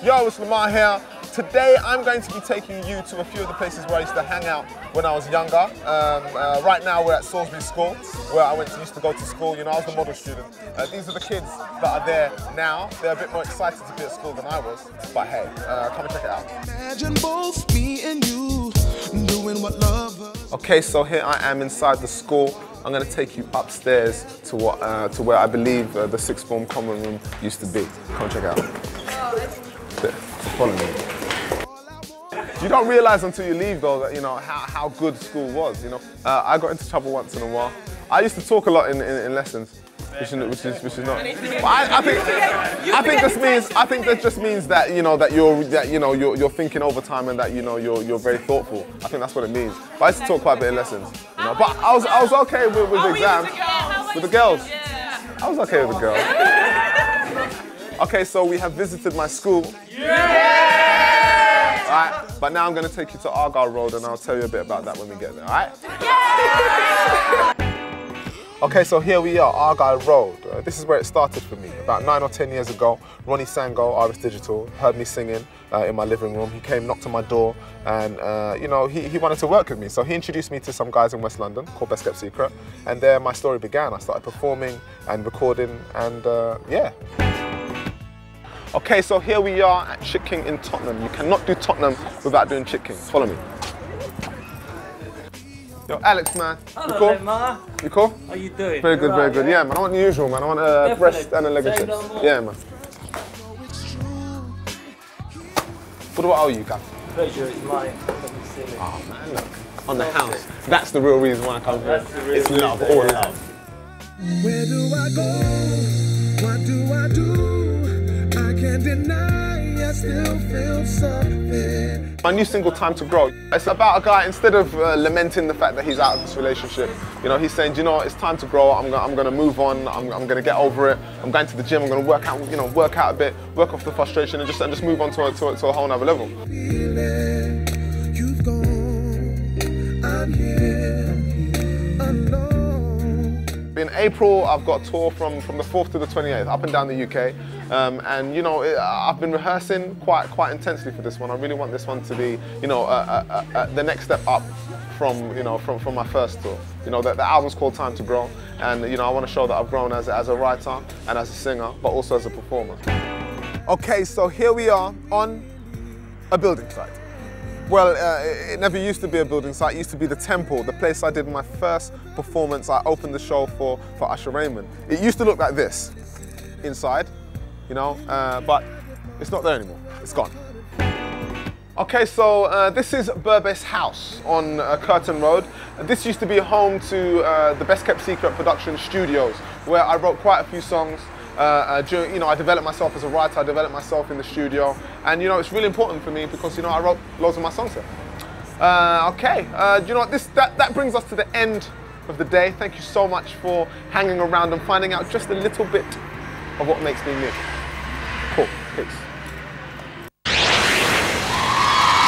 Yo, it's Lemar here. Today I'm going to be taking you to a few of the places where I used to hang out when I was younger. Right now we're at Salisbury School, where I used to go to school. You know, I was the model student. These are the kids that are there now. They're a bit more excited to be at school than I was. But hey, come and check it out. Imagine both me and you doing what love. Okay, so here I am inside the school. I'm going to take you upstairs to where I believe the sixth form common room used to be. Come check it out. Follow me. You don't realise until you leave though that, you know, how good school was, you know. I got into trouble once in a while. I used to talk a lot in lessons, which is not. I think that just means that, you know, that you're thinking overtime and that, you know, you're very thoughtful. I think that's what it means. But I used to talk quite a bit in lessons, you know. But I was okay with exams. With the girls. I was okay with the girls. Okay, so we have visited my school. Yeah! Alright, but now I'm going to take you to Argyle Road and I'll tell you a bit about that when we get there, alright? Yeah! Okay, so here we are, Argyle Road. This is where it started for me. About 9 or 10 years ago, Ronnie Sango, RS Digital, heard me singing in my living room. He came, knocked on my door, and you know, he wanted to work with me. So he introduced me to some guys in West London called Best Kept Secret, and there my story began. I started performing and recording, and yeah. Okay, so here we are at Chick King in Tottenham. You cannot do Tottenham without doing Chick King. Follow me. Yo, Alex, man. Hello, you cool? Lemar. You cool? How you doing? Very good, very good. Yeah, man. I want the usual, man. I want a breast and a leg and chips. Yeah, man. What do I owe you, Gav? Pleasure is mine. Oh, man, look. On the house. That's the real reason why I come here. It's love, all love. Where do I go? What do I do? I can't deny, I still feel something. My new single, Time to Grow, it's about a guy, instead of lamenting the fact that he's out of this relationship, you know, he's saying, you know, it's time to grow, I'm going to move on, I'm going to get over it, I'm going to the gym, I'm going to work out, you know, work out a bit, work off the frustration and just move on to a whole nother level. You've gone, I'm here, alone. In April, I've got a tour from the 4th to the 28th, up and down the UK. And you know, I've been rehearsing quite intensely for this one. I really want this one to be, you know, the next step up from, you know, from my first tour. You know, the album's called Time to Grow, and you know, I want to show that I've grown as a writer and as a singer, but also as a performer. Okay, so here we are on a building site. Well, it never used to be a building site. It used to be the Temple, the place I did my first performance. I opened the show for Usher Raymond. It used to look like this inside, you know, but it's not there anymore. It's gone. Okay, so this is Burbase House on Curtain Road. This used to be home to the Best Kept Secret production studios, where I wrote quite a few songs. You know, I developed myself as a writer, I developed myself in the studio, and you know, it's really important for me because, you know, I wrote loads of my songs here. Okay, you know what, that brings us to the end of the day. Thank you so much for hanging around and finding out just a little bit of what makes me me. Cool, peace.